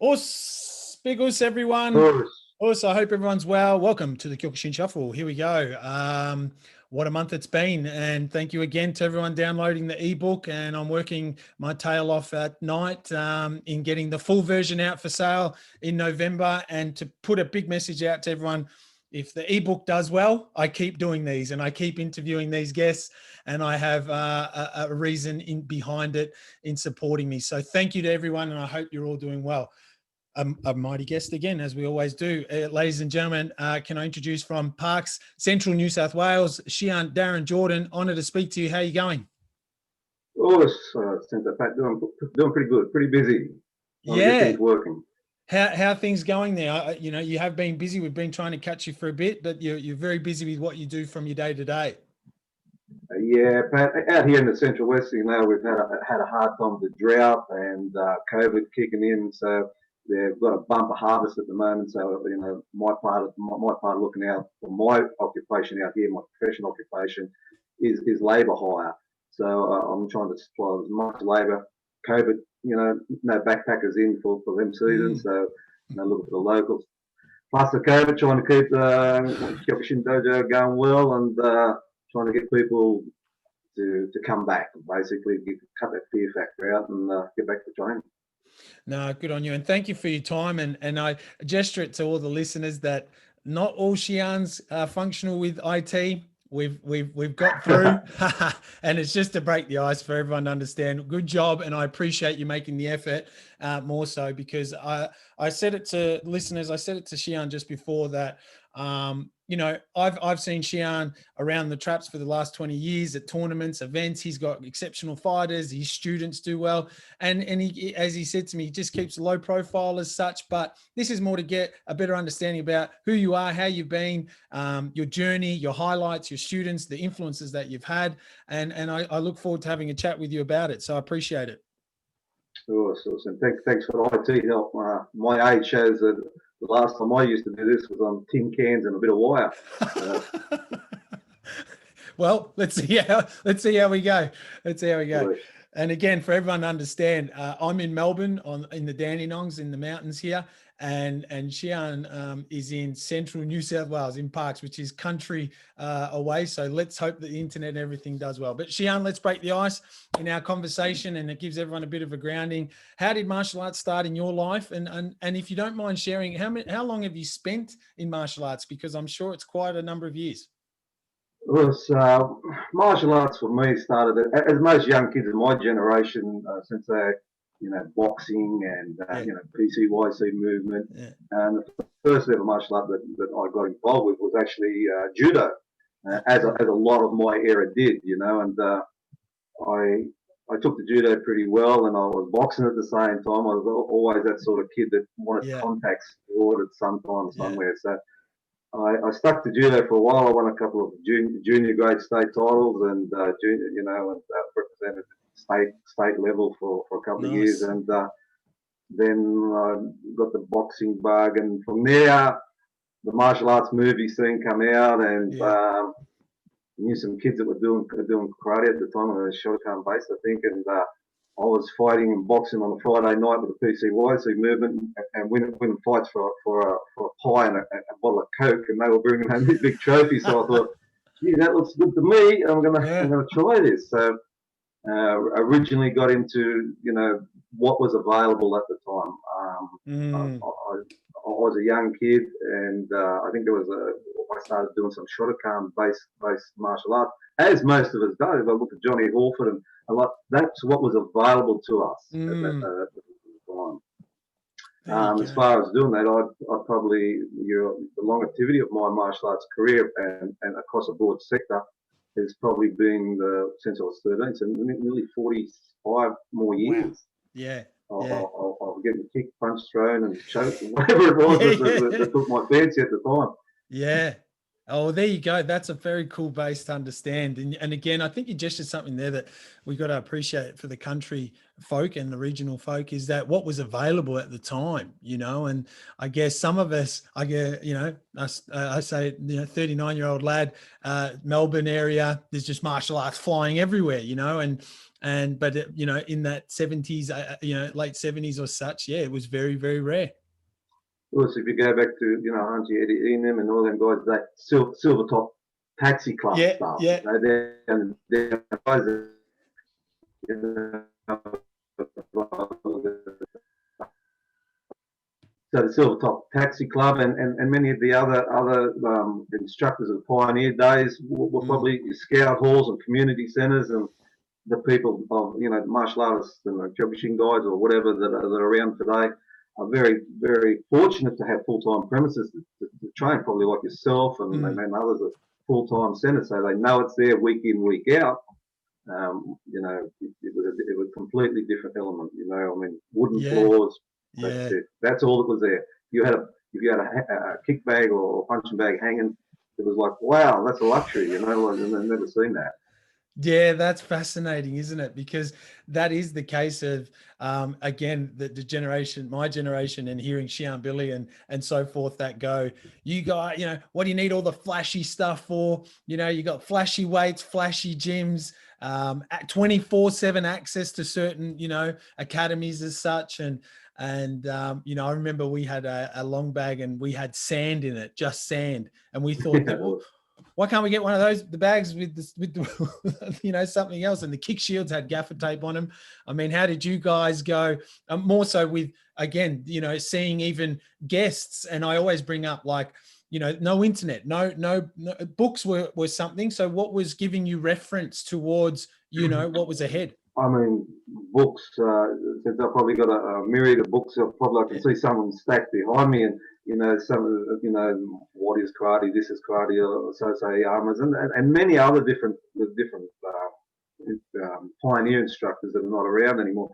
Big us, everyone. Course. I hope everyone's well. Welcome to the Kyokushin Shuffle. Here we go. What a month it's been. And thank you again to everyone downloading the ebook. And I'm working my tail off at night in getting the full version out for sale in November. And to put a big message out to everyone, if the ebook does well, I keep doing these and I keep interviewing these guests, and I have a reason behind it in supporting me. So thank you to everyone, and I hope you're all doing well. A mighty guest again, as we always do. Ladies and gentlemen, can I introduce from Parks, Central New South Wales, Shihan Darren Jordan. Honour to speak to you. How are you going? Oh, Centre Pat, doing pretty good, pretty busy. Yeah. Things working. How are things going there? You have been busy. We've been trying to catch you for a bit, but you're very busy with what you do from your day to day. Yeah, Pat, out here in the Central West, we've had a hard time with the drought and COVID kicking in, so they've got a bumper harvest at the moment. So my part of looking out for my occupation out here, my professional occupation, is labour hire. So I'm trying to supply as much labour. COVID, no backpackers in for them seasons, so looking for the locals. Plus the COVID, trying to keep the Kyokushin dojo going well and trying to get people to come back, basically cut that fear factor out and get back to training. No, good on you. And thank you for your time. And I gesture it to all the listeners that not all Shihan's are functional with IT. We've got through and it's just to break the ice for everyone to understand. Good job. And I appreciate you making the effort more so, because I said it to listeners. I said it to Shihan just before that, I've seen Shihan around the traps for the last 20 years at tournaments, events. He's got exceptional fighters. His students do well. And he, as he said to me, he just keeps a low profile as such. But this is more to get a better understanding about who you are, how you've been, your journey, your highlights, your students, the influences that you've had. And I look forward to having a chat with you about it. So I appreciate it. Awesome. Thanks for the IT help. My age shows that the last time I used to do this was on tin cans and a bit of wire. Well, let's see how we go. And again, for everyone to understand, I'm in Melbourne in the Dandenongs in the mountains here, and Shihan is in Central New South Wales in Parks, which is country away. So let's hope that the internet and everything does well. But Shihan, let's break the ice in our conversation, and it gives everyone a bit of a grounding. How did martial arts start in your life? And if you don't mind sharing, how long have you spent in martial arts? Because I'm sure it's quite a number of years. Well, martial arts for me started as most young kids in my generation, since they, boxing and PCYC movement. Yeah. And the first ever martial art that I got involved with was actually Judo, as a lot of my era did, and I took the Judo pretty well, and I was boxing at the same time. I was always that sort of kid that wanted contact sport at some time somewhere. So I stuck to Judo for a while. I won a couple of junior grade state titles and represented state level for a couple of years. And then I got the boxing bug, and from there, the martial arts movie scene come out, and knew some kids that were doing karate at the time on the Kyokushin Base, I think, and I was fighting and boxing on a Friday night with the PCYC movement and winning fights for a pie and a bottle of Coke, and they were bringing home this big trophy. So I thought, gee, that looks good to me. I'm gonna try this. So originally got into what was available at the time. I was a young kid, and I think I started doing some Shotokan based martial arts, as most of us do. If I look at Johnny Hallford and a lot, that's what was available to us at the time. As far as doing that, I'd probably the longevity of my martial arts career and across a broad sector has probably been since I was 13, so nearly 45 more years. Wow. Yeah. I'll get the kick, punch, thrown, and choke, whatever it was that took my fancy at the time. Yeah. Oh, there you go. That's a very cool base to understand. And again, I think you gestured something there that we got to appreciate for the country folk and the regional folk is that what was available at the time, and I guess some of us, I get, I say, 39-year-old lad, Melbourne area, there's just martial arts flying everywhere, but in that 70s, late 70s or such, yeah, it was very, very rare. Also, if you go back to, Hunty, Eddie Enum and all them guys, that silver top taxi club Yeah, stuff. yeah. They're guys so the silver top taxi club and many of the other instructors of the pioneer days were probably scout halls and community centres, and the people of, martial artists and the Kyokushin guides or whatever that are around today are very, very fortunate to have full-time premises to train, probably like yourself and others are full-time centres, so they know it's there week in, week out. It was a completely different element, I mean, wooden floors, that's all that was there. If you had a kick bag or punching bag hanging, it was like, wow, that's a luxury, I've never seen that. Yeah, that's fascinating, isn't it? Because that is the case of, again, the generation, my generation, and hearing Shihan Billy and so forth that go, you got, what do you need all the flashy stuff for? You got flashy weights, flashy gyms, 24/7 access to certain, academies as such. And I remember we had a long bag and we had sand in it, just sand. And we thought that, well, why can't we get one of those, the bags with something else? And the kick shields had gaffer tape on them. I mean, how did you guys go? More so with, again, seeing even guests. And I always bring up, like, no internet, no books were something. So what was giving you reference towards, what was ahead? I mean, books, since I've probably got a myriad of books, I can see some of them stacked behind me, and some of what is karate, this is karate, or Sosei Yamas, and many other different pioneer instructors that are not around anymore.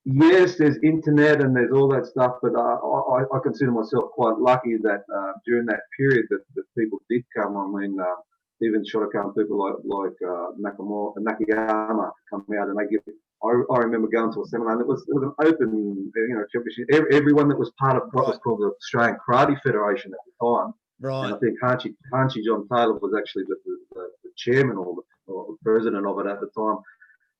Yes, there's internet and there's all that stuff, but I consider myself quite lucky that during that period that people did come. I mean, even Shotokan people like Nakayama come out and they give. I remember going to a seminar and it was an open, everyone that was part of what was called the Australian Karate Federation at the time. Right. And I think Hanshi John Taylor was actually the chairman or the president of it at the time.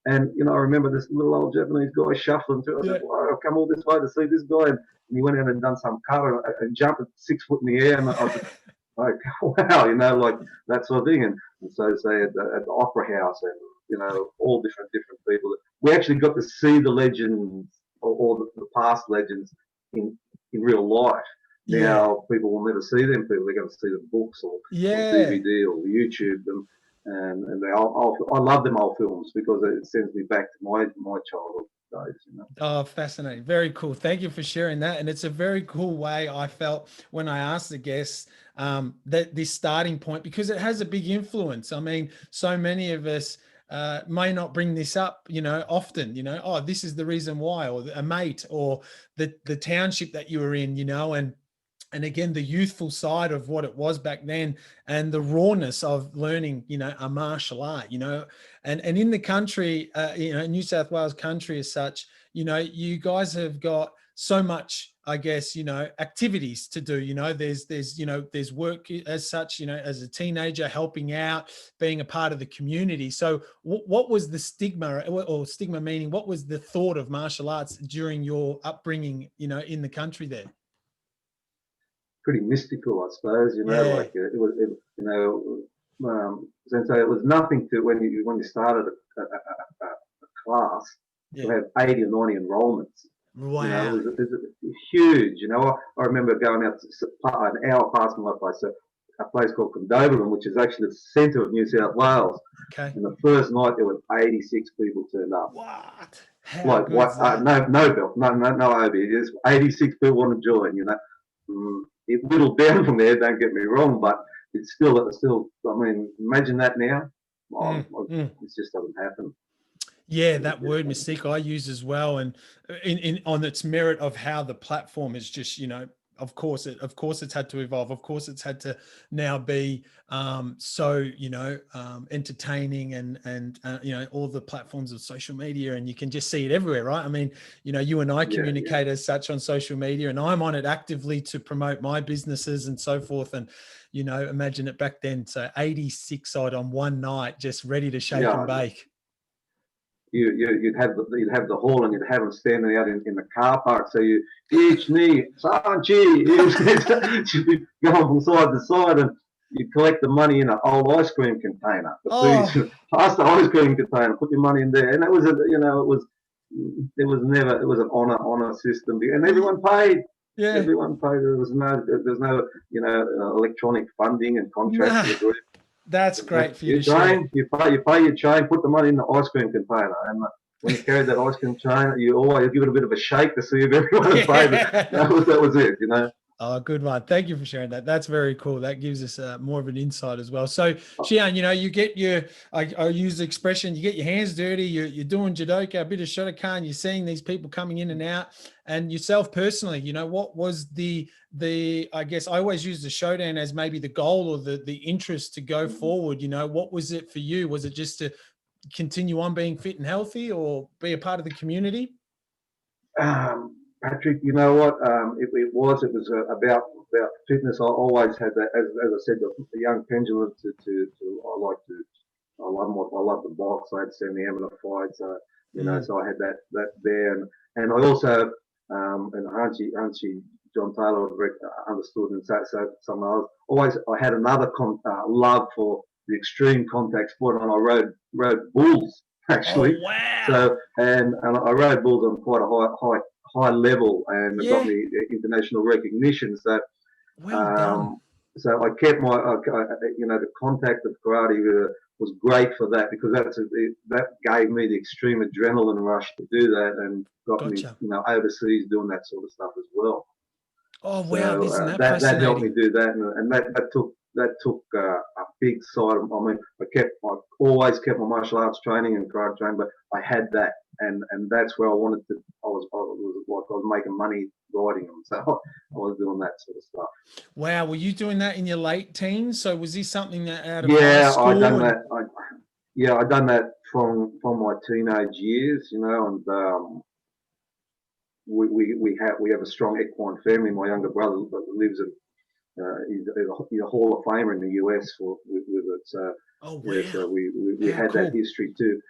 And, I remember this little old Japanese guy shuffling through. I said, well, I've come all this way to see this guy. And he went out and done some kata and jumped at 6 foot in the air. And I was like, wow, like that sort of thing. And so say at the Opera House and, all different people. We actually got to see the legends or the past legends in real life. Now people will never see them. People are going to see the books or DVD or YouTube. And I love them old films because it sends me back to my childhood days. Oh, fascinating. Very cool. Thank you for sharing that. And it's a very cool way I felt when I asked the guests that this starting point, because it has a big influence. I mean, so many of us may not bring this up, often, oh, this is the reason why, or a mate, or the township that you were in, and again, the youthful side of what it was back then and the rawness of learning, a martial art, and in the country, New South Wales country as such, you guys have got so much, I guess, activities to do, there's work as such, as a teenager, helping out, being a part of the community. So what was the stigma, or stigma meaning, what was the thought of martial arts during your upbringing, in the country there? Pretty mystical, I suppose. Like it was, so it was nothing to when you started a class to have 80 or 90 enrollments. Wow, it was huge. I remember going out an hour past my place, a place called Kudo, which is actually the centre of New South Wales. Okay. And the first night there were 86 people turned up. What? Like what? No belt, no OB. Just 86 people want to join. It whittled down from there, don't get me wrong, but it's still, I mean, imagine that now. It just doesn't happen. Yeah, that word mystique I use as well. And on its merit of how the platform is just, of course it's had to evolve. Of course it's had to now be so, entertaining and all the platforms of social media, and you can just see it everywhere, right? I mean, you and I communicate as such on social media, and I'm on it actively to promote my businesses and so forth. And, imagine it back then. So 86 odd on one night, just ready to shake and bake. You'd have the hall, and you'd have them standing out in the car park. So each knee, Sanchi, you'd be going from side to side, and you collect the money in an old ice cream container. Pass the ice cream container, put your money in there, and it was an honor system, and everyone paid. Yeah, everyone paid. There's no electronic funding and contracts with the group. That's great for you to share. You pay your chain, put the money in the ice cream container, and when you carry that ice cream chain, you always give it a bit of a shake to see if everyone has paid it. That was it, Oh, good one. Thank you for sharing that. That's very cool. That gives us more of an insight as well. So, Shihan, you get I use the expression, you get your hands dirty, you're doing judoka, a bit of Shotokan, you're seeing these people coming in and out, and yourself personally, what was the I guess I always use the Shodan as maybe the goal or the interest to go forward. What was it for you? Was it just to continue on being fit and healthy, or be a part of the community? Patrick, you know what? It was about fitness. I always had that, as I said, the young pendulum. I love the box. I had semi amateur fights. So I had that there, and I also and Archie John Taylor understood, and so I had another love for the extreme contact sport, and I rode bulls actually. Oh, wow. So and I rode bulls on quite a high level, and it got me international recognition. So, well done. So I kept the contact of karate was great for that, because that gave me the extreme adrenaline rush to do that, and got me overseas doing that sort of stuff as well. Oh wow, so, isn't that fascinating? That helped me do that, and that took a big side of. I mean, I always kept my martial arts training and karate training, but I had that, and that's where I wanted to. I was making money riding them, so I was doing that sort of stuff. Wow, were you doing that in your late teens? So was this something that out of high school? I done that. I done that from my teenage years, and we have a strong equine family. My younger brother lives in. He's a Hall of Famer in the US with it. So, oh wow! So we had that history too.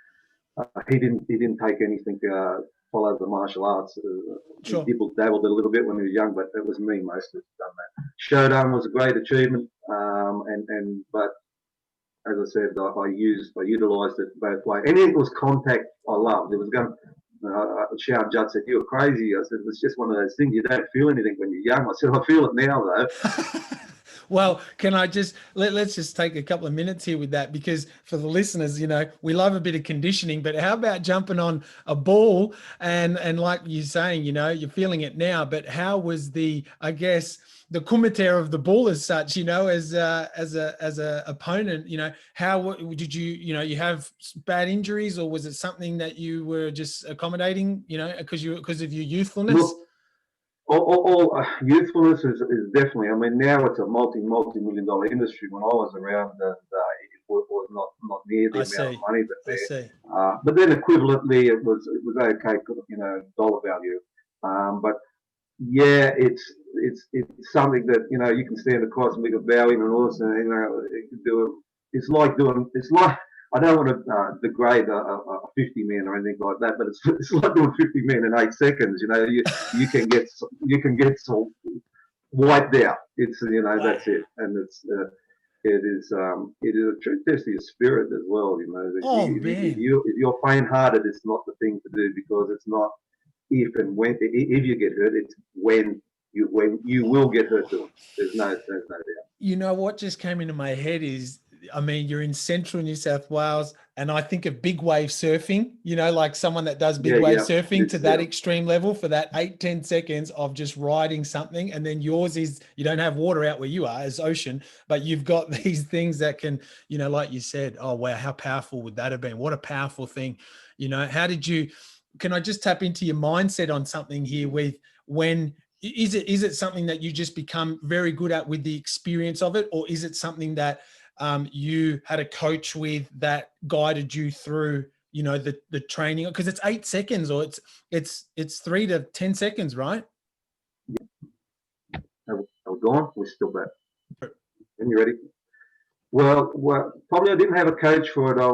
He didn't take anything to follow the martial arts. Sure. He dabbled a little bit when he was young, but it was me mostly done that. Shodan was a great achievement, but as I said, I utilised it both ways. And it was contact I loved. It was going. Shihan Judd said, "You're crazy." I said, "It's just one of those things. You don't feel anything when you're young." I said, "I feel it now, though." Well, can I just let's just take a couple of minutes here with that, because for the listeners, we love a bit of conditioning, but how about jumping on a ball and like you're saying, you're feeling it now, but how was the kumite of the ball as such, as a opponent, how did you have bad injuries, or was it something that you were just accommodating, because of your youthfulness? Look, all youthfulness is definitely. I mean, now it's a multi-million dollar industry. When I was around, it was not near the amount of money that there. But then equivalently, it was okay, dollar value. But yeah, it's something that you can stand across and make a bowing and all this, and you can do it. It's like I don't want to degrade a 50 man or anything like that, but it's like doing 50 men in 8 seconds. You can get so wiped out. It's that's it, and it is a true test of your spirit as well. If you're faint-hearted, it's not the thing to do, because it's not if and when. If you get hurt, it's when you will get hurt. There's no doubt. What just came into my head is, I mean, you're in central New South Wales, and I think of big wave surfing, like someone that does big wave surfing to that extreme level for that 8-10 seconds of just riding something. And then yours is, you don't have water out where you are as ocean, but you've got these things that can, like you said, oh, wow, how powerful would that have been? What a powerful thing. Can I just tap into your mindset on something here with when is it something that you just become very good at with the experience of it, or is it something that you had a coach with that guided you through, you know, the training? Because it's 8 seconds, or it's 3 to 10 seconds, right? Are we gone? We're still back. Are you ready? Well, probably I didn't have a coach for it. I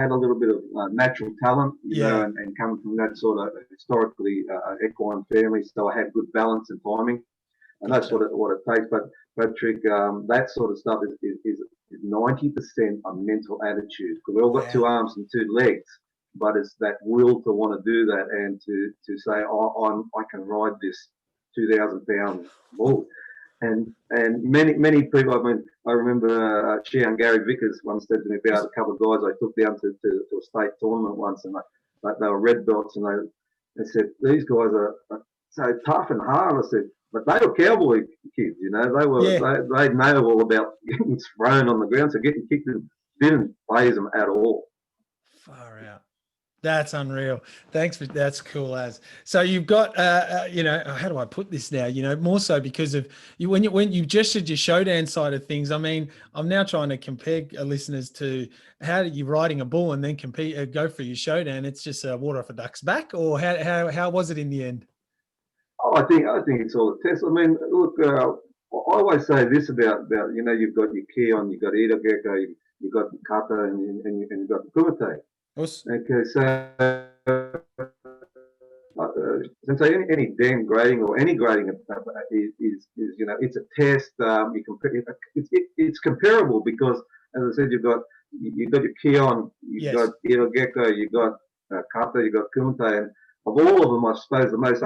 had a little bit of natural talent, you know, and coming from that sort of historically equine family, so I had good balance and timing, and that's what it takes. But Patrick, that sort of stuff is 90% a mental attitude, because we all got 2 arms and 2 legs, but it's that will to want to do that and to say, I can ride this 2,000-pound bull. And many people, I mean, I remember Shihan Gary Vickers once said to me about a couple of guys I took down to a state tournament once, and they were red belts, and they said, these guys are so tough and hard. I said, but they were cowboy kids, you know, they know all about getting thrown on the ground, so getting kicked didn't faze them at all. Far out. That's unreal. Thanks for that's cool as. So you've got you know, how do I put this now? You know, more so because of you when you gestured your showdown side of things. I mean, I'm now trying to compare listeners to how you riding a bull and then compete go for your showdown. It's just water off a duck's back, or how was it in the end? Oh, I think it's all a test. I mean, look, I always say this about you know, you've got your Keon, you've got Ida Gecko, you've got the Kata, and you've got the Kumite. Okay, so since any damn grading or any grading is you know, it's a test. You compare, it's comparable because, as I said, you've got your Keon, you've got Ida Gecko, you've got Kata, you've got Kumite, and of all of them, I suppose the most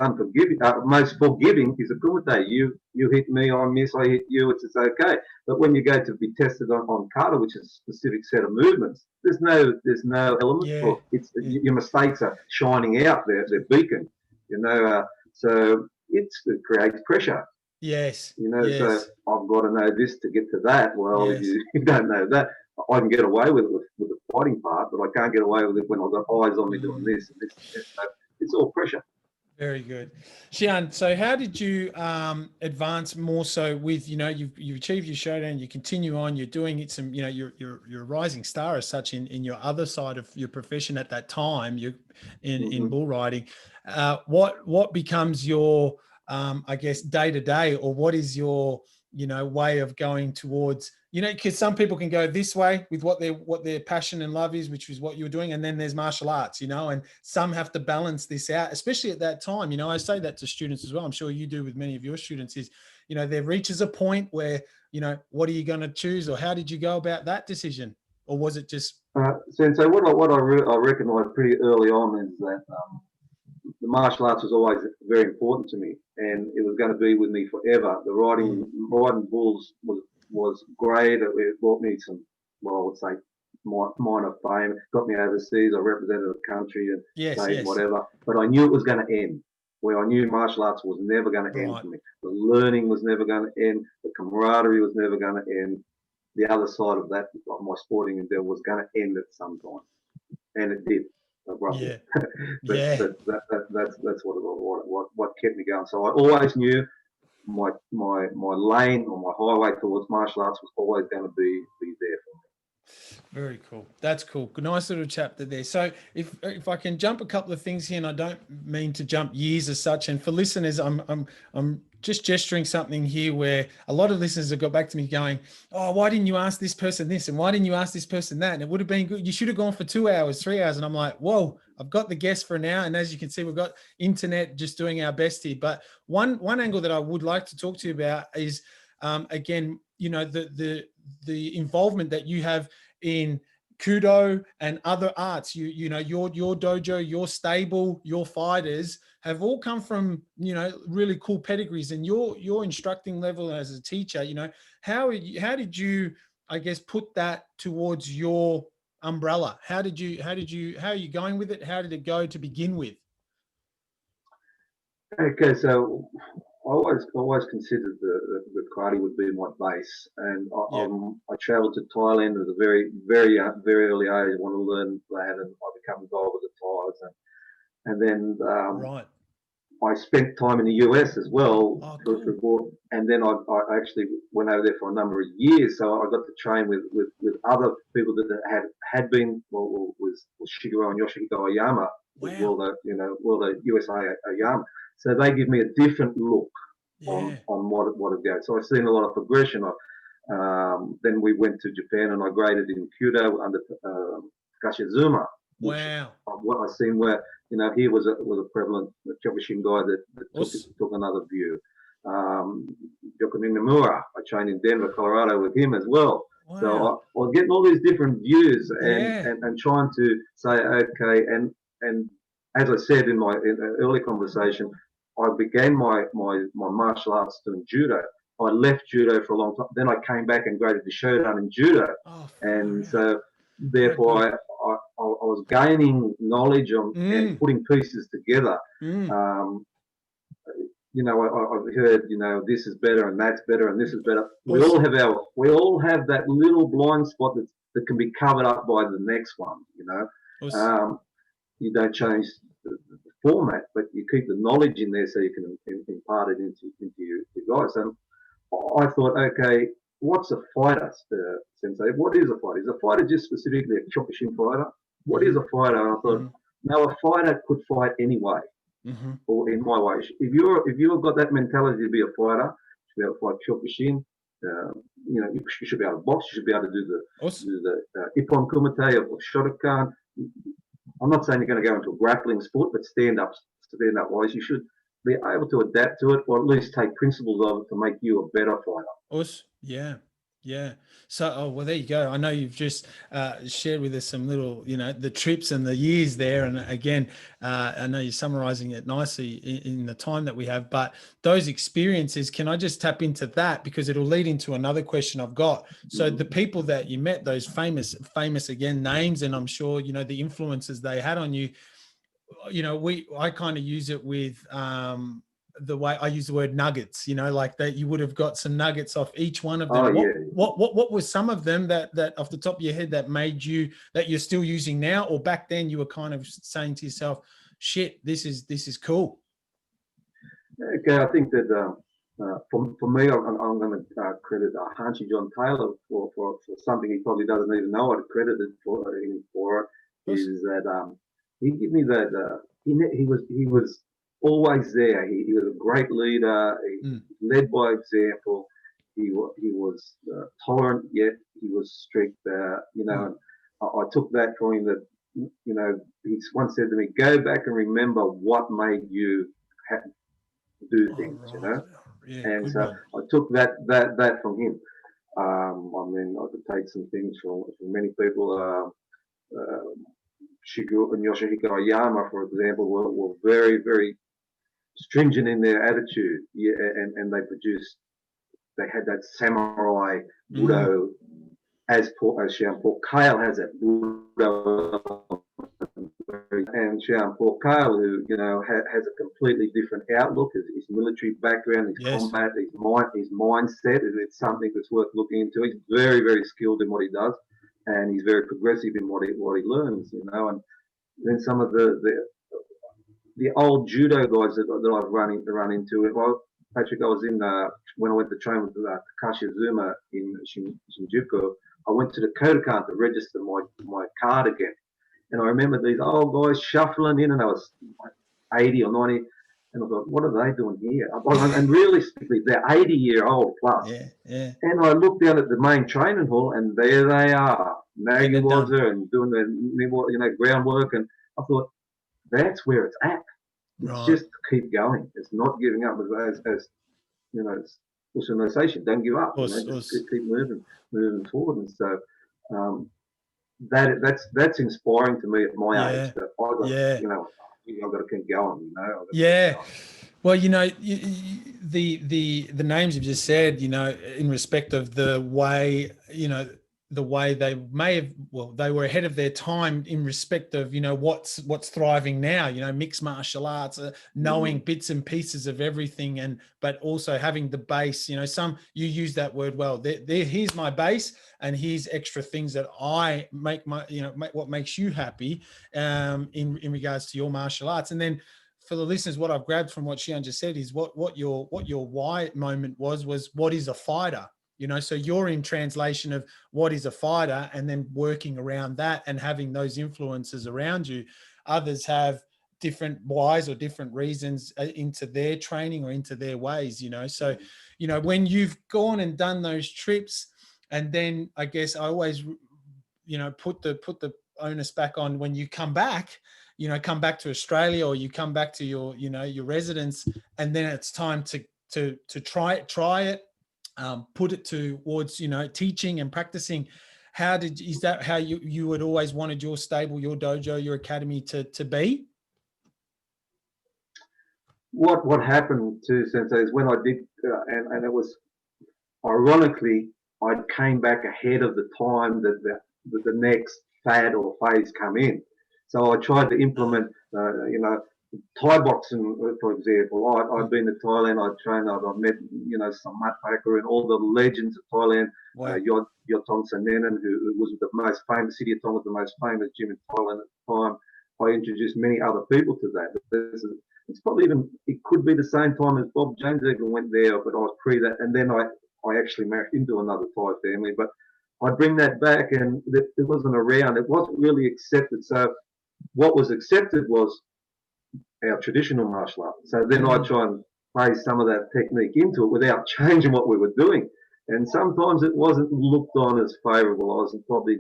most forgiving is a Kumite. You hit me, I miss, I hit you, it's okay. But when you go to be tested on kata, which is a specific set of movements, there's no element for it's your mistakes are shining out. They're beacon, you know. So it creates pressure. Yes. You know, so I've got to know this to get to that. Well, if you don't know that, I can get away with the fighting part, but I can't get away with it when I've got eyes on me doing this and this. So it's all pressure. Very good. Shihan, so how did you advance more so with, you know, you've achieved your showdown, you continue on, you're doing it some, you know, you're a rising star as such in your other side of your profession at that time, you're in bull riding. What becomes your, I guess, day to day, or what is your, you know, way of going towards, you know, because some people can go this way with what their passion and love is, which is what you're doing. And then there's martial arts, you know, and some have to balance this out, especially at that time. You know, I say that to students as well. I'm sure you do with many of your students is, you know, there reaches a point where, you know, what are you going to choose, or how did you go about that decision? Or was it just? So what I recognised pretty early on is that the martial arts was always very important to me, and it was going to be with me forever. The riding bulls was great. It brought me some, well, I would say, minor fame. It got me overseas. I represented the country and state, whatever. But I knew it was going to end. Where I knew martial arts was never going to end for me. The learning was never going to end. The camaraderie was never going to end. The other side of that, of my sporting endeavor, was going to end at some time, and it did. Roughly. But that's what kept me going. So I always knew my lane or my highway towards martial arts was always going to be there for me. Very cool. That's cool. Nice little chapter there. So if I can jump a couple of things here, and I don't mean to jump years as such, and for listeners, I'm just gesturing something here where a lot of listeners have got back to me going, oh, why didn't you ask this person this? And why didn't you ask this person that? And it would have been good. You should have gone for 2 hours, 3 hours. And I'm like, whoa, I've got the guest for now. And as you can see, we've got internet just doing our best here. But one angle that I would like to talk to you about is, again, you know, the involvement that you have in Kudo and other arts. You know, your dojo, your stable, your fighters have all come from, you know, really cool pedigrees, and your instructing level as a teacher, you know, how did you, I guess, put that towards your umbrella? How are you going with it? How did it go to begin with? Okay, so I always considered the karate would be my base, and I travelled to Thailand at a very early age. I want to learn that, and I become involved with the Thais, and then I spent time in the US as well, Oh, cool. and then I actually went over there for a number of years. So I got to train with other people that had been was Shigeru and Yoshihiko Oyama, Wow. World USA Oyama. So they give me a different look Yeah. on what it goes. So I've seen a lot of progression. Then we went to Japan and I graded in Kudo under Kashizuma, which Wow. what I've seen where he was a prevalent Kyokushin guy that took another view. Joaquin Nomura, I trained in Denver, Colorado with him as well. Wow. So I was getting all these different views Yeah. and trying to say, okay, and as I said in an early conversation, I began my martial arts doing judo. I left judo for a long time. Then I came back and graded the Shodan in judo. Oh, And yeah. so therefore I was gaining knowledge on and putting pieces together. I've heard, this is better and that's better and this is better. We all have that little blind spot that can be covered up by the next one. You don't change the format, but you keep the knowledge in there so you can impart it into your guys. And I thought, okay, what's a fighter, Sensei? What is a fighter? Is a fighter just specifically a Kyokushin fighter? What is a fighter? And I thought, no, a fighter could fight any way, or in my way. If you've got that mentality to be a fighter, you should be able to fight Kyokushin. You should be able to box. You should be able to do the Ippon Kumite or Shotokan. I'm not saying you're going to go into a grappling sport, but stand up wise, you should be able to adapt to it, or at least take principles of it to make you a better fighter. Yeah. Yeah. So, well, there you go. I know you've just shared with us some little, the trips and the years there. And again, I know you're summarizing it nicely in the time that we have, but those experiences, can I just tap into that? Because it'll lead into another question I've got. So the people that you met, those famous again, names, and I'm sure, the influences they had on you, I kind of use it with, the way I use the word nuggets, like that you would have got some nuggets off each one of them. What was some of them that off the top of your head that made you, that you're still using now, or back then you were kind of saying to yourself, shit, this is cool? Okay, I think that for me, I'm going to credit Hanshi John Taylor for something he probably doesn't even know what to credit it for. Is that he gave me that he was always there. He was a great leader. He led by example. He was tolerant, yet he was strict. I took that from him. That he once said to me, "Go back and remember what made you do things." Right. Yeah, and so I took that from him. I could take some things from many people. Shigeru and Yoshihiko Oyama, for example, were very, very stringent in their attitude, and they had that samurai Budo, as Shihan Kale has it, Budo, and Shihan Kale, who has a completely different outlook, his military background, his combat, his mindset. It's something that's worth looking into. He's very, very skilled in what he does, and he's very progressive in what he learns. And then some of the old judo guys that I've run into. Well, Patrick, I was in when I went to train with Takashi Azuma in Shinjuku. I went to the Kodokan to register my card again, and I remember these old guys shuffling in, and I was like 80 or 90, and I thought, what are they doing here? And realistically, they're 80-year-old plus. Yeah. And I looked down at the main training hall, and there they are, Nagiwaza and doing the groundwork, and I thought, that's where it's at. It's just to keep going. It's not giving up, as Ushanization. Don't give up. Just keep moving forward. And so that's inspiring to me at my age. That I've got to keep going. Well, the names you've just said, in respect of the way, the way they may have, they were ahead of their time in respect of, what's thriving now, mixed martial arts, knowing bits and pieces of everything, but also having the base, you use that word well. Here's my base, and here's extra things that I make what makes you happy, in regards to your martial arts. And then for the listeners, what I've grabbed from what Shihan just said is what your why moment was what is a fighter? You know, so you're in translation of what is a fighter, and then working around that and having those influences around you. Others have different whys or different reasons into their training or into their ways, you know. So, you know, when you've gone and done those trips, and then I guess I always, you know, put the onus back on when you come back, you know, come back to Australia, or you come back to your, you know, your residence, and then it's time to try it, put it towards, you know, teaching and practicing. Is that how you had always wanted your stable, your dojo, your academy to be? What happened to Sensei is when I did, and it was ironically, I came back ahead of the time that the next fad or phase come in. So I tried to implement, you know, Thai boxing, for example. I've been to Thailand. I trained. I've met, you know, some Mat Packer and all the legends of Thailand. Wow. Yotong Sanenan, who was the most famous, City of Thong was the most famous gym in Thailand at the time. I introduced many other people to that. It's probably even, it could be the same time as Bob James even went there, but I was pre that. And then I actually married into another Thai family. But I bring that back, and it wasn't around. It wasn't really accepted. So what was accepted was our traditional martial art. So then I try and play some of that technique into it without changing what we were doing. And sometimes it wasn't looked on as favourable. I was probably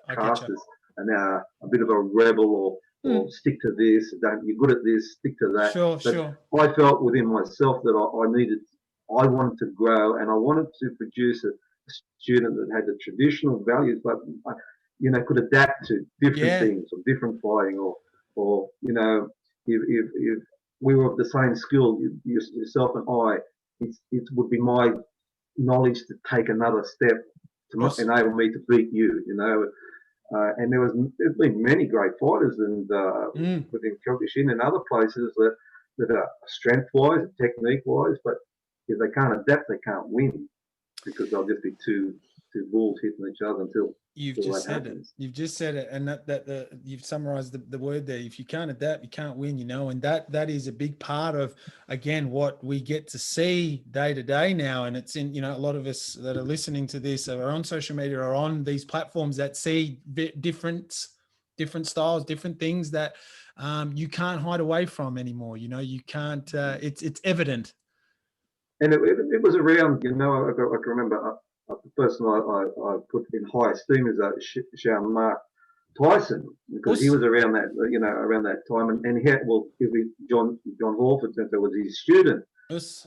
cast as a bit of a rebel, or stick to this. You're good at this, stick to that. Sure. I felt within myself that I wanted to grow, and I wanted to produce a student that had the traditional values, but you know, could adapt to different things, or different fighting, or you know, if we were of the same skill, yourself and I, it would be my knowledge to take another step to enable me to beat you, you know. And there's been many great fighters, and within Kyokushin and other places that are strength-wise, technique-wise, but if they can't adapt, they can't win, because they'll just be two bulls hitting each other until You've just said it. You've just said it, and that you've summarized the word there. If you can't adapt, you can't win. You know, and that is a big part of, again, what we get to see day to day now. And it's in, you know, a lot of us that are listening to this are on social media, or on these platforms that see different styles, different things that you can't hide away from anymore. You know, you can't. It's evident. And it was around. You know, I can remember. The person I put in high esteem is Shihan Mark Tyson, because he was around that, you know, around that time, and he had, well, John Hallford, since I was his student.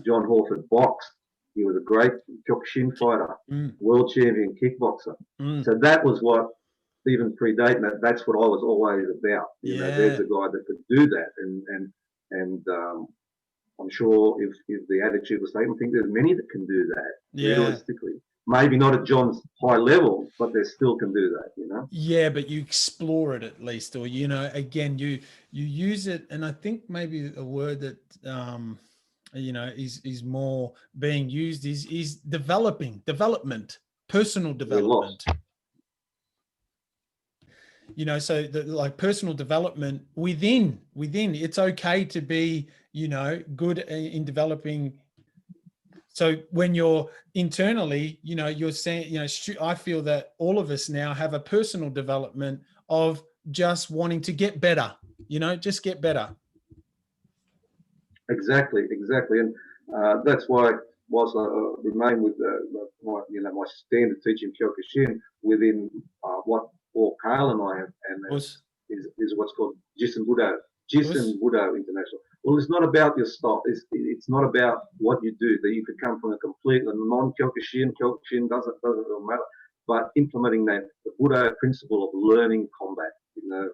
John Hallford boxed. He was a great Kyokushin fighter, world champion kickboxer. So that was what, even predating that, that's what I was always about. You know, there's a guy that could do that, and I'm sure if the attitude was taken, I think there's many that can do that realistically. Maybe not at John's high level, but they still can do that, you know? Yeah, but you explore it at least, or, you know, again, you use it. And I think maybe a word that, you know, is more being used is development, personal development. You know, so like personal development within, it's okay to be, you know, good in developing. So when you're internally, you know, you're saying, you know, I feel that all of us now have a personal development of just wanting to get better, you know, just get better. Exactly. And that's why, whilst I remain with my standard teaching Kyokushin within what Paul Kale and I have, and is what's called Jissen Budo International. Well, it's not about your style. It's not about what you do. That you could come from a completely non-Kyokushin. Kyokushin doesn't really matter. But implementing the Budo principle of learning combat, you know,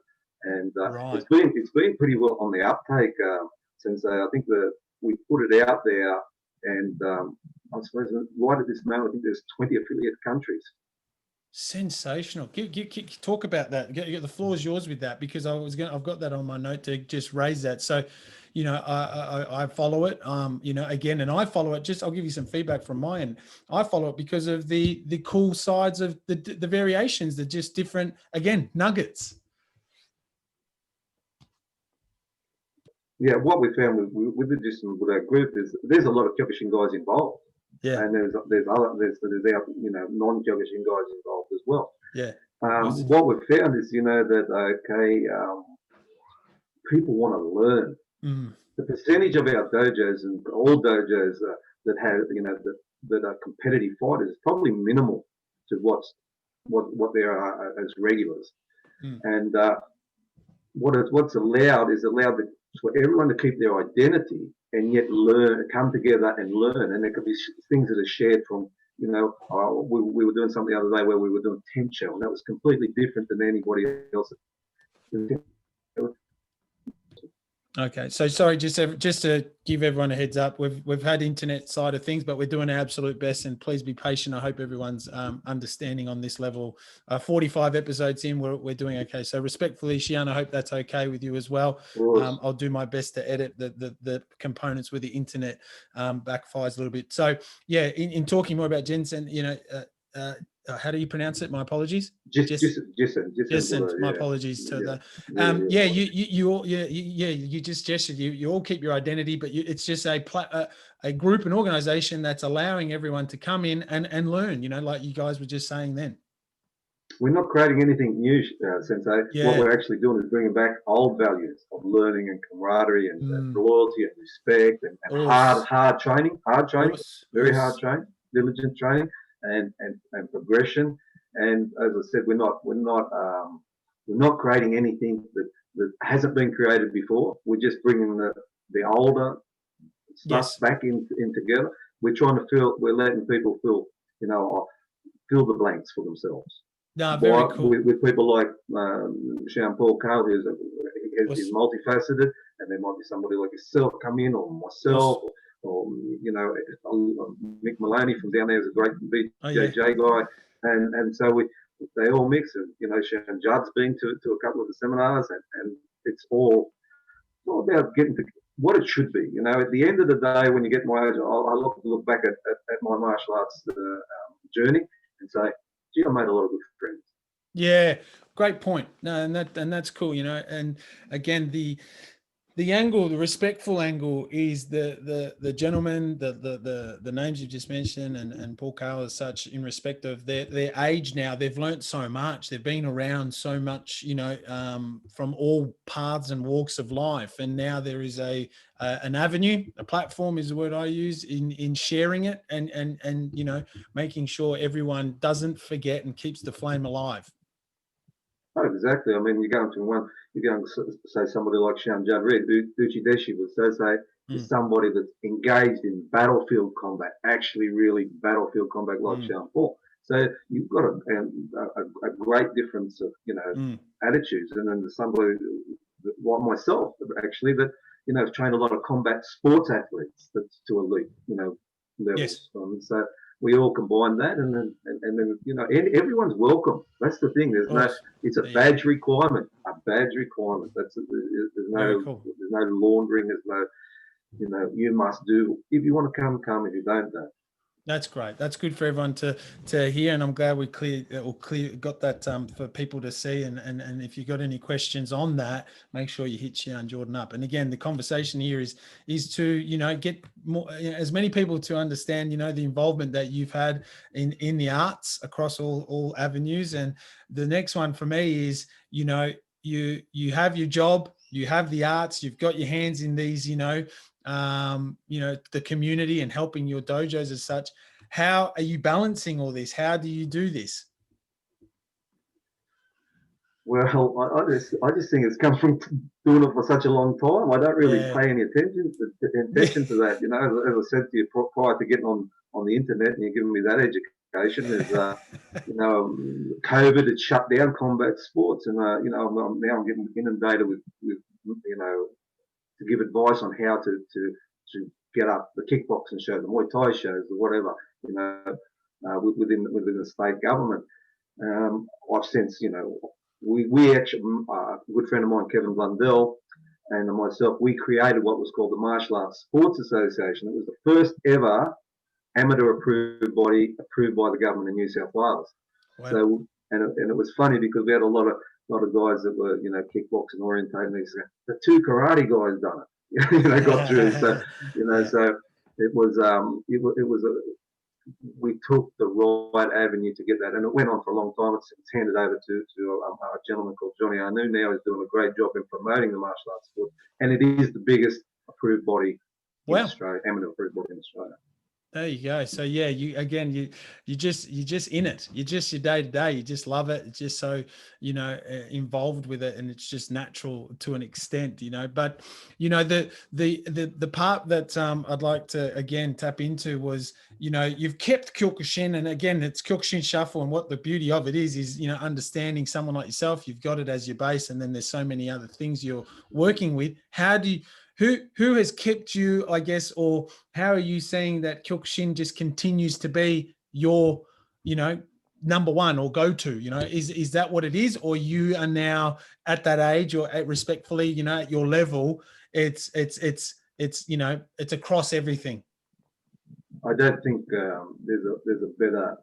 and it's been pretty well on the uptake since I think we put it out there, and I suppose right at this moment I think there's 20 affiliate countries. Sensational. Talk about that. The floor is yours with that, because I've got that on my note to just raise that. So, you know, I follow it, you know, again, and I follow it. I'll give you some feedback from my end. I follow it because of the cool sides of the variations, the just different, again, nuggets. yeah, what we found with the Jissen Budo group is there's a lot of Kyokushin guys involved. Yeah. And there's our, non-Kyokushin guys involved as well. Yeah. What we've found is, that people want to learn. The percentage of our dojos and all dojos that have, that are competitive fighters is probably minimal to what there are as regulars. And what's allowed for everyone to keep their identity and yet come together and learn. And there could be things that are shared from, we were doing something the other day where we were doing tencho, and that was completely different than anybody else. Okay, so sorry, just to give everyone a heads up, we've had internet side of things, but we're doing our absolute best, and please be patient. I hope everyone's understanding on this level. 45 episodes in, we're doing okay. So respectfully, Shihan, I hope that's okay with you as well. I'll do my best to edit the components where the internet backfires a little bit. So yeah, in talking more about Jissen, how do you pronounce it? My apologies. Jissen. My apologies to that. You just gestured. You all keep your identity, but it's just a group, an organization that's allowing everyone to come in and learn. Like you guys were just saying then. We're not creating anything new, Sensei. Yeah. What we're actually doing is bringing back old values of learning and camaraderie and loyalty and respect and hard training, very hard training, diligent training. And progression, and as I said, we're not creating anything that hasn't been created before. We're just bringing the older stuff back in together. We're we're letting people fill the blanks for themselves. No, very cool. With people like Jean Paul Carl, who's multifaceted, and there might be somebody like yourself come in, or myself. Or Mick Maloney from down there is a great BJJ guy, and so they all mix. And Sharon Judd's been to a couple of the seminars, and it's all about getting to what it should be. At the end of the day, when you get my age, I look back at my martial arts journey and say, gee, I made a lot of good friends. Yeah, great point. No, and that's cool. And again, the angle, the respectful angle, is the gentleman, the names you've just mentioned, and Paul Carl as such, in respect of their age now. They've learnt so much. They've been around so much, from all paths and walks of life. And now there is an avenue, a platform is the word I use, in sharing it and making sure everyone doesn't forget and keeps the flame alive. Oh, exactly. I mean, you're going to say somebody like Shihan Darren, Uchideshi would say is somebody that's engaged in battlefield combat, actually really battlefield combat like Shihan Paul. So you've got a great difference of, attitudes. And then there's somebody like myself, actually, that, have trained a lot of combat sports athletes that's to elite, levels. Yes. So we all combine that, and then everyone's welcome. That's the thing. It's a badge requirement. That's there's no laundering. There's no, you must do. If you want to come. If you don't. That's great. That's good for everyone to hear, and I'm glad we got that for people to see. And if you got any questions on that, make sure you hit Shihan Jordan up. And again, the conversation here is to get more, as many people to understand the involvement that you've had in the arts across all avenues. And the next one for me is you have your job, you have the arts, you've got your hands in these the community and helping your dojos as such. How are you balancing all this? How do you do this? Well, I just think it's come from doing it for such a long time. I don't really pay any attention to that. As I said to you prior to getting on the internet, and you're giving me that education, is COVID had shut down combat sports, and I'm getting inundated with to give advice on how to get up the kickboxing show, the Muay Thai shows, or whatever, within the state government. I've since, we actually, a good friend of mine, Kevin Blundell, and myself, we created what was called the Martial Arts Sports Association. It was the first ever amateur approved body approved by the government in New South Wales. Wow. So, and it was funny because we had a lot of guys that were, kickboxing orientated, and they said, the two karate guys done it. got through. So, so it was we took the right avenue to get that, and it went on for a long time. It's handed over to a gentleman called Johnny Arnu. Now he's doing a great job in promoting the martial arts sport, and it is the biggest approved body in Australia, amateur approved body in Australia. There you go. So yeah, you just in it. You're just your day to day. You just love it. It's just so, involved with it, and it's just natural to an extent, But the part that I'd like to again tap into was, you've kept Kyokushin, and again it's Kyokushin Shuffle, and what the beauty of it is understanding someone like yourself. You've got it as your base, and then there's so many other things you're working with. How do you? Who has kept you, I guess, or how are you saying that Kyokushin just continues to be your, number one or go-to, is that what it is? Or you are now at that age, or respectfully, at your level, it's across everything. I don't think there's a better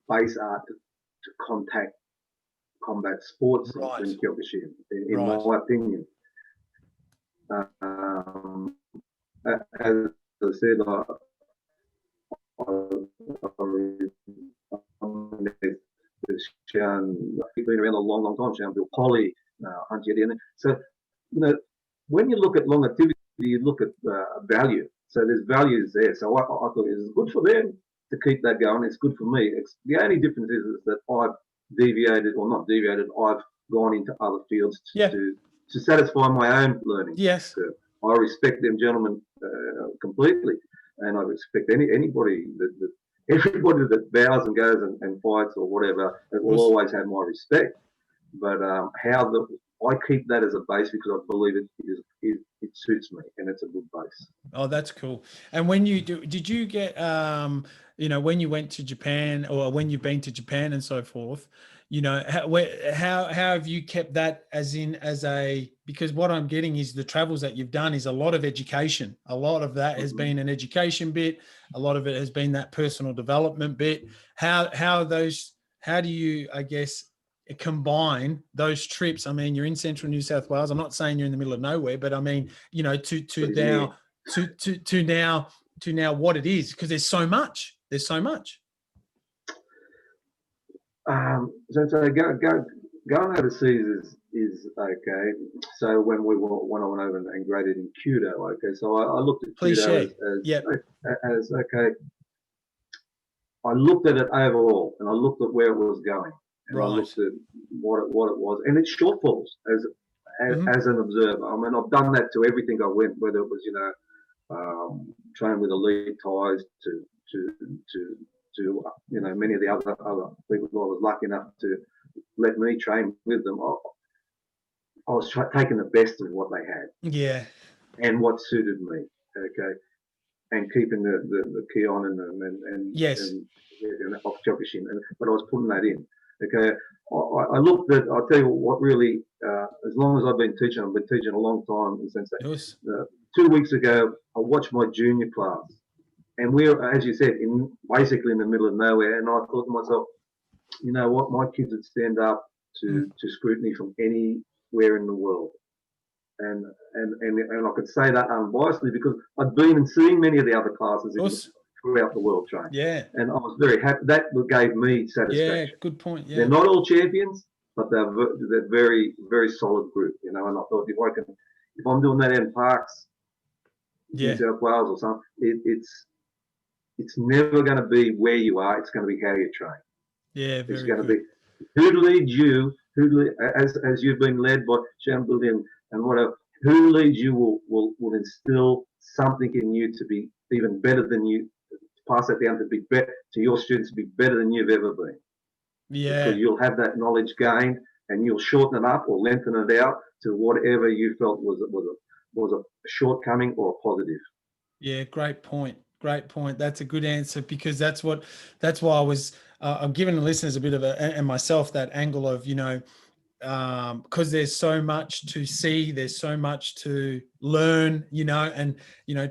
base art to combat sports than Kyokushin, in my opinion. As I said, I've been around a long time. Shihan Bill Polly, so when you look at longevity, you look at value. So there's values there. So I thought it was good for them to keep that going. It's good for me. The only difference is that I've deviated, or not deviated. I've gone into other fields to satisfy my own learning. Yes. I respect them gentlemen completely, and I respect everybody that bows and goes and fights or whatever. It will always have my respect. But I keep that as a base because I believe it suits me, and it's a good base. Oh, that's cool. And when you did you get when you went to Japan, or when you've been to Japan and so forth, how have you kept that because what I'm getting is the travels that you've done is a lot of education. A lot of that has been an education bit. A lot of it has been that personal development bit. How do you, I guess, combine those trips? I mean, you're in central New South Wales. I'm not saying you're in the middle of nowhere, but I mean, to now what it is, because there's so much. So going overseas is okay. So when I went over and graded in Kudo, okay. So I looked at Kudo as okay. I looked at it overall, and I looked at where it was going, and I looked at what it was, and its shortfalls as an observer. I mean, I've done that to everything I went, whether it was train with elite ties to many of the other people I was lucky enough to let me train with them. I was taking the best of what they had, and what suited me, okay, and keeping the key on and off Kyokushin, but I was putting that in, okay. I looked at. I'll tell you what really. As long as I've been teaching a long time in the sense that 2 weeks ago I watched my junior class. And we're, as you said, basically in the middle of nowhere. And I thought to myself, you know what, my kids would stand up to scrutiny from anywhere in the world. And I could say that unbiasedly because I'd been and seen many of the other classes throughout the world train. Yeah. And I was very happy. That gave me satisfaction. Yeah, good point. Yeah. They're not all champions, but they're very, very solid group, And I thought if I'm doing that in Parks, New South Wales or something, it's never going to be where you are. It's going to be how you train. Yeah, very It's going good. to be who leads you, as you've been led by Shihan and whatever. Who leads you will instill something in you to be even better than you. Pass that down to be better to your students, to be better than you've ever been. Yeah, because you'll have that knowledge gained, and you'll shorten it up or lengthen it out to whatever you felt was a shortcoming or a positive. Yeah, great point. Great point. That's a good answer, because that's why I was I'm giving the listeners a bit of and myself that angle of, because there's so much to see, there's so much to learn, and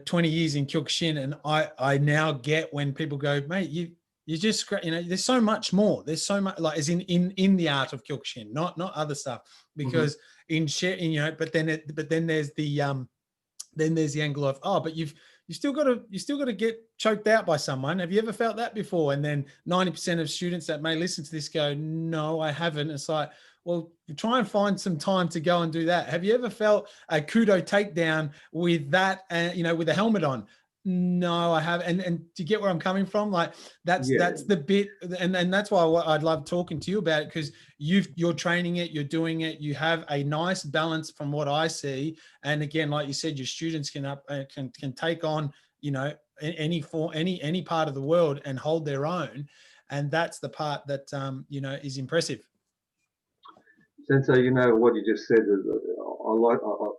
20 years in Kyokushin, and I now get when people go, mate, you just there's so much more. There's so much, like, as in the art of Kyokushin, not other stuff, because but then there's then there's the angle of, oh, but you still got to get choked out by someone. Have you ever felt that before? And then 90% of students that may listen to this go, no, I haven't. It's like, well, try and find some time to go and do that. Have you ever felt a Kudo takedown with that, with a helmet on? No, I haven't. And to get where I'm coming from, like that's the bit, and that's why I'd love talking to you about it, because you're training it, you're doing it, you have a nice balance from what I see. And again, like you said, your students can take on, any part of the world and hold their own, and that's the part that is impressive. Sensei, what you just said is,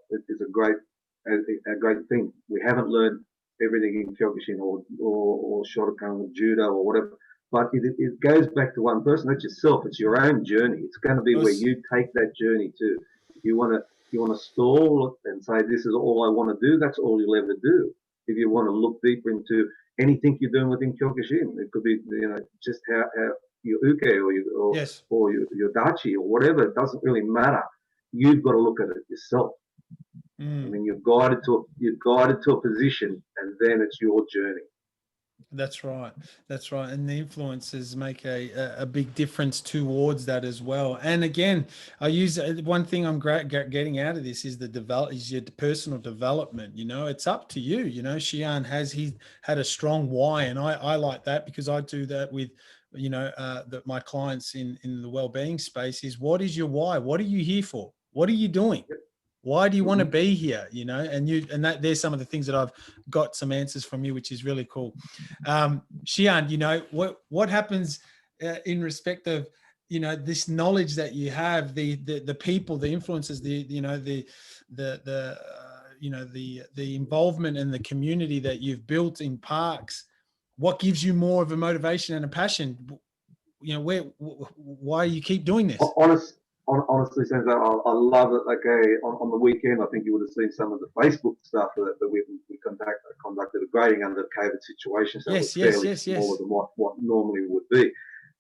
it's a great thing. We haven't learned everything in Kyokushin or Shotokan or Judo or whatever, but it goes back to one person. That's yourself. It's your own journey. It's going to be where you take that journey to. If you want to stall and say, this is all I want to do, that's all you'll ever do. If you want to look deeper into anything you're doing within Kyokushin, it could be just how your uke or your dachi or whatever. It doesn't really matter. You've got to look at it yourself. I mean, you're guided to a position, and then it's your journey. That's right. And the influences make a big difference towards that as well. And again, I use one thing I'm getting out of this is your personal development. It's up to you. Shihan he had a strong why, and I like that, because I do that with my clients in the well-being space. Is what is your why? What are you here for? What are you doing? Why do you want to be here? And that there's some of the things that I've got some answers from you, which is really cool. Shihan, what happens in respect of this knowledge that you have, the people, the influences, the involvement and the community that you've built in parks. What gives you more of a motivation and a passion? Why you keep doing this? Honestly, Sensei, I love it. Okay, on the weekend, I think you would have seen some of the Facebook stuff that we conducted a grading under COVID situation. So yes, it was fairly smaller than what normally would be.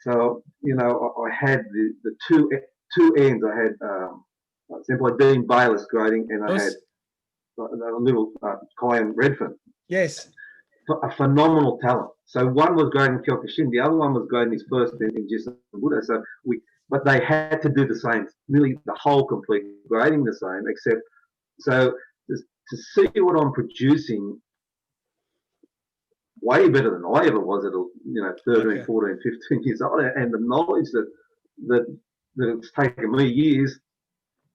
So I had the two ends. I had simply Dean Bayless grading, and I had a little Kyan Redfern. Yes. A phenomenal talent. So one was grading Kyokushin, the other one was grading his first in Jissen Budo. So but they had to do the same, nearly the whole complete grading the same, except to see what I'm producing, way better than I ever was at 13, 14, 15 years old, and the knowledge that it's taken me years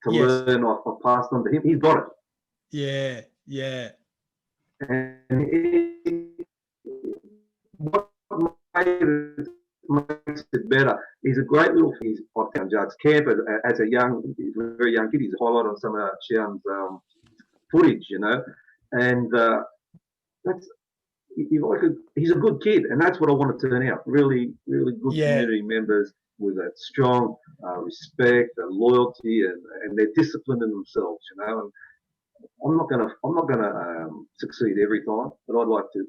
to learn, I've passed on to him. He's got it. Yeah. And what makes it better. He's a great little. He's off-town judge camp as a very young kid. He's highlighted on some of Shihan's footage, and that's he's a good kid, and that's what I want to turn out. Really, really good community members with that strong respect and loyalty, and they're disciplined in themselves, And I'm not gonna succeed every time, but I'd like to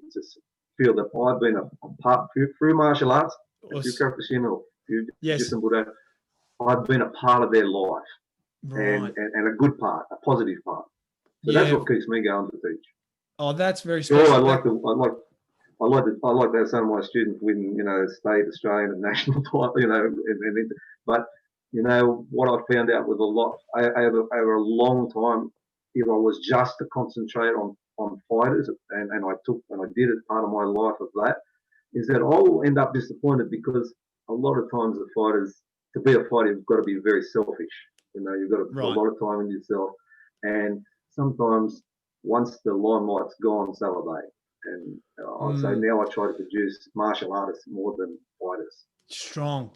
feel that I've been a part through martial arts, through Kyokushin or through Jissen Budo. I've been a part of their life, and a good part, a positive part. So that's what keeps me going to teach. Oh, that's very special. Sure, I like to have some of my students win, state, Australian, and national title, but what I found out with a lot over a long time, if I was just to concentrate on fighters, and I did it part of my life of that, is that I will end up disappointed, because a lot of times to be a fighter, you've got to be very selfish. You've got to put a lot of time in yourself, and sometimes once the limelight's gone, so are they. And so now I try to produce martial artists more than fighters. Strong.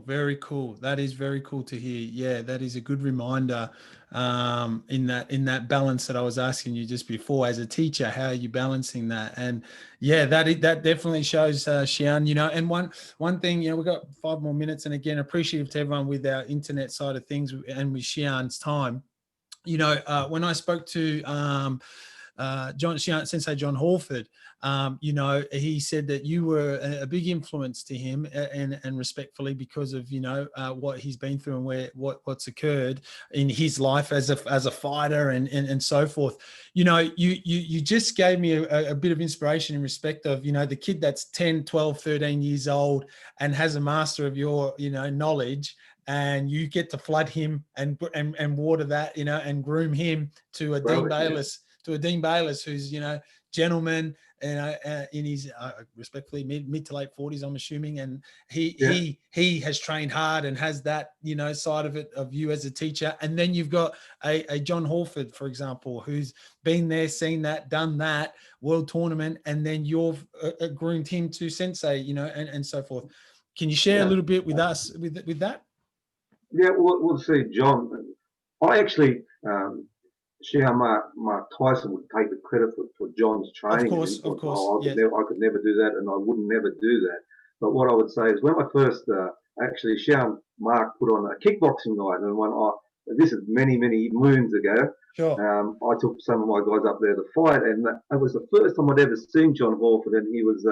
Very cool. That is very cool to hear. Yeah, that is a good reminder in that balance that I was asking you just before. As a teacher, how are you balancing that? And that definitely shows, Shihan. And one thing, we've got 5 more minutes, and again, appreciative to everyone with our internet side of things and with Shihan's time. When I spoke to Sensei John Hallford, you know, he said that you were a big influence to him, and respectfully, because of, you know, what he's been through and what's occurred in his life as a fighter and so forth. You know, you just gave me a bit of inspiration in respect of, you know, the kid that's 10, 12, 13 years old and has a master of your, you know, knowledge, and you get to flood him and water that, you know, and groom him to a Dean Bayless, who's, you know, gentleman, and in his respectfully mid to late 40s, I'm assuming, and he has trained hard and has that, you know, side of it, of you as a teacher. And then you've got a John Hallford, for example, who's been there, seen that, done that world tournament, and then you've groomed him to sensei, you know, and so forth. Can you share a little bit with us with that? Yeah, we'll see, John. I actually, Mark Tyson would take the credit for John's training. Of course. I could never do that, and I wouldn't never do that. But what I would say is, when I first, actually, Mark put on a kickboxing night, and this is many moons ago. Sure. I took some of my guys up there to fight, and it was the first time I'd ever seen John Hallford, and he was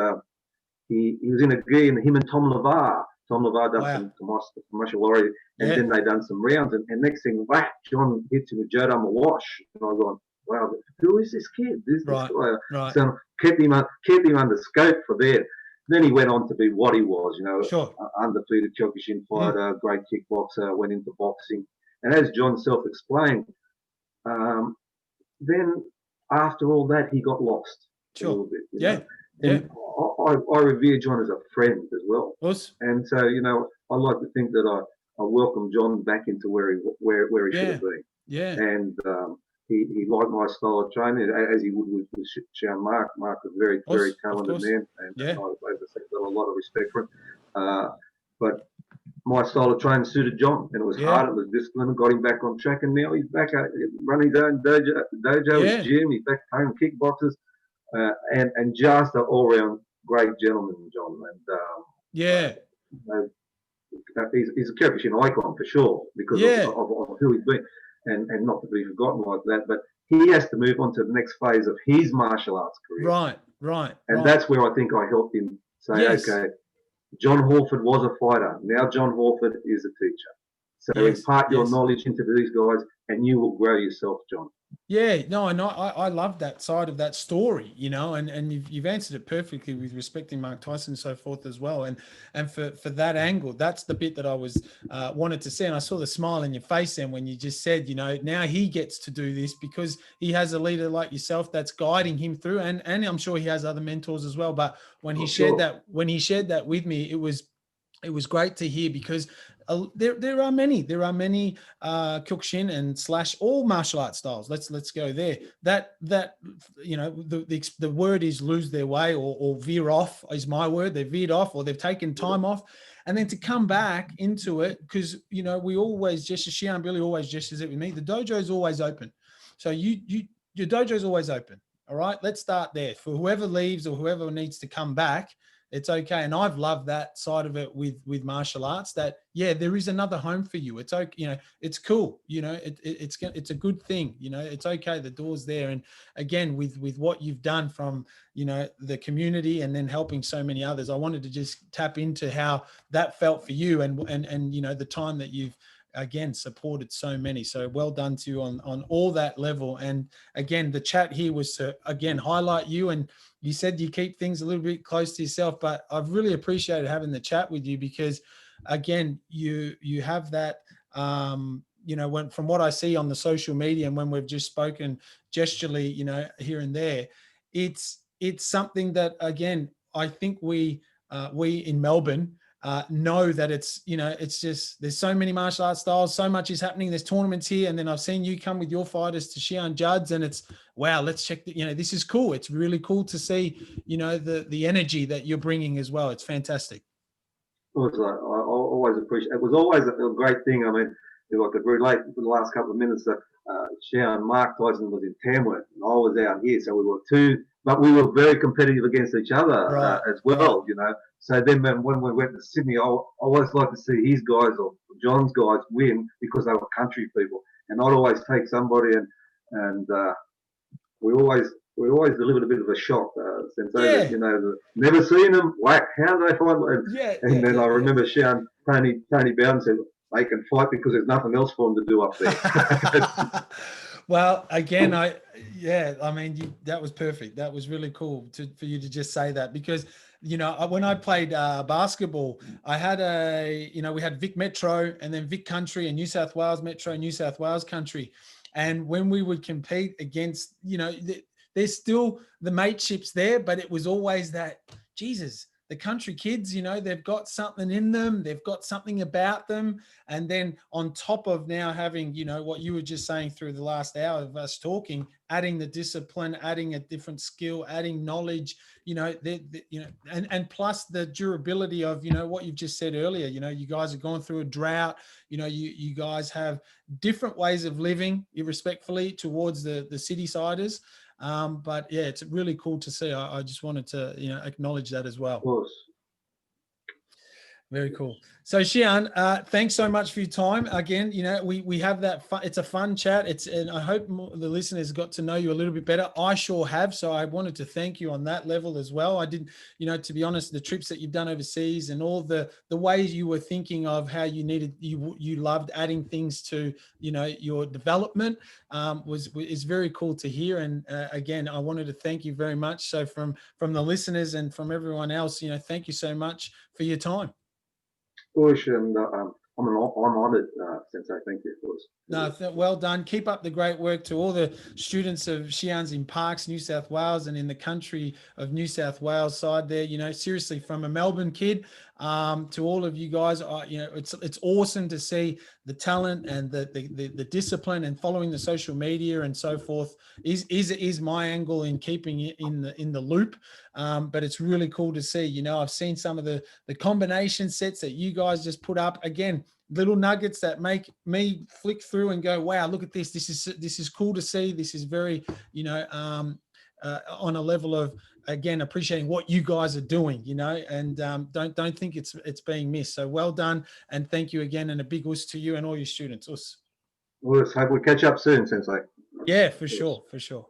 in a gi, and him and Tom LeVar. Tom LeVar done some commercial warrior, and then they done some rounds, and next thing, whack, John hits him with Joe Dummer wash, and I was going, wow, who is this kid? This guy. Right. So kept him under scope for there. Then he went on to be what he was, you know, undefeated Kyokushin fighter, great kickboxer, went into boxing, and as John self-explained, then after all that, he got lost a little bit. You know? And I revere John as a friend as well. And so, you know, I like to think that I welcome John back into where he should have been. Yeah. And he liked my style of training, as he would with Shihan Mark. Mark was very talented man, and I got a lot of respect for him. But my style of training suited John, and it was hard, it was disciplined, got him back on track, and now he's back running his own dojo, his gym, he's back playing kickboxers. And just an all-round great gentleman, John. And he's a Kyokushin icon for sure, because of who he's been, and not to be forgotten like that. But he has to move on to the next phase of his martial arts career. Right. And that's where I think I helped him say, okay, John Hallford was a fighter. Now John Hallford is a teacher. So impart your knowledge into these guys, and you will grow yourself, John. Yeah, no, I love that side of that story, you know, and you've answered it perfectly with respecting Mark Tyson and so forth as well. And for that angle, that's the bit that I was wanted to see. And I saw the smile in your face then when you just said, you know, now he gets to do this because he has a leader like yourself that's guiding him through, and I'm sure he has other mentors as well. But when he shared that with me, it was great to hear, because there are many Kyokushin and / all martial art styles. Let's go there. That you know, the word is lose their way or veer off is my word. They veered off, or they've taken time off, and then to come back into it, because you know we always just, Shihan Billy always gestures it with me. The dojo is always open, so your dojo is always open. All right, let's start there. For whoever leaves or whoever needs to come back, it's okay. And I've loved that side of it with martial arts, that, there is another home for you. It's okay. You know, it's cool. You know, it's a good thing. You know, it's okay. The door's there. And again, with what you've done from, you know, the community and then helping so many others, I wanted to just tap into how that felt for you and, you know, the time that you've, again, supported so many. So well done to you on all that level. And again, the chat here was to, again, highlight you. And you said you keep things a little bit close to yourself, but I've really appreciated having the chat with you, because again, you have that, you know, from what I see on the social media and when we've just spoken gesturally, you know, here and there, it's something that, again, I think we in Melbourne, know that it's, you know, it's just, there's so many martial arts styles, so much is happening. There's tournaments here. And then I've seen you come with your fighters to Shihan Juds, and it's, wow, let's check you know, this is cool. It's really cool to see, you know, the energy that you're bringing as well. It's fantastic. I always appreciate it. Was always a great thing. I mean, if I could relate for the last couple of minutes, that Mark Tyson was in Tamworth and I was out here. So we were but we were very competitive against each other as well, you know. So then when we went to Sydney, I always like to see his guys or John's guys win, because they were country people. And I'd always take somebody and we always delivered a bit of a shock, Sensei. Yeah. That, you know, never seen them. Like, how do they find? And then I remember Shihan, Tony Bowden said they can fight because there's nothing else for them to do up there. Well, again, I mean, that was perfect. That was really cool for you to just say that, because, you know, when I played basketball, I had we had Vic Metro and then Vic Country and New South Wales Metro and New South Wales Country. And when we would compete against, you know, there's still the mateships there, but it was always that, Jesus, the country kids, you know, they've got something in them, they've got something about them. And then on top of now having, you know, what you were just saying through the last hour of us talking, adding the discipline, adding a different skill, adding knowledge, you know, and plus the durability of, you know, what you've just said earlier, you know, you guys are going through a drought, you know, you guys have different ways of living, irrespectfully, towards the city-siders. But yeah, it's really cool to see. I just wanted to, you know, acknowledge that as well. Of course. Very cool. So Shihan, thanks so much for your time. Again, you know, we have that fun, it's a fun chat. And I hope the listeners got to know you a little bit better. I sure have. So I wanted to thank you on that level as well. I didn't, you know, to be honest, the trips that you've done overseas and all the ways you were thinking of how you loved adding things to, you know, your development is very cool to hear. And again, I wanted to thank you very much. So from the listeners and from everyone else, you know, thank you so much for your time. Bush, and I'm honoured, Sensei. Thank you, of course. No, well done. Keep up the great work to all the students of Shihan's in Parks, New South Wales, and in the country of New South Wales side there. You know, seriously, from a Melbourne kid to all of you guys, you know, it's awesome to see the talent and the discipline, and following the social media and so forth is my angle in keeping it in the loop. But it's really cool to see. You know, I've seen some of the combination sets that you guys just put up. Again, little nuggets that make me flick through and go, wow, look at this. This is cool to see. This is very, you know, on a level of, again, appreciating what you guys are doing, you know, and don't think it's being missed. So well done. And thank you again. And a big us to you and all your students. Us. Hope we catch up soon, Sensei. Yeah, for sure. For sure.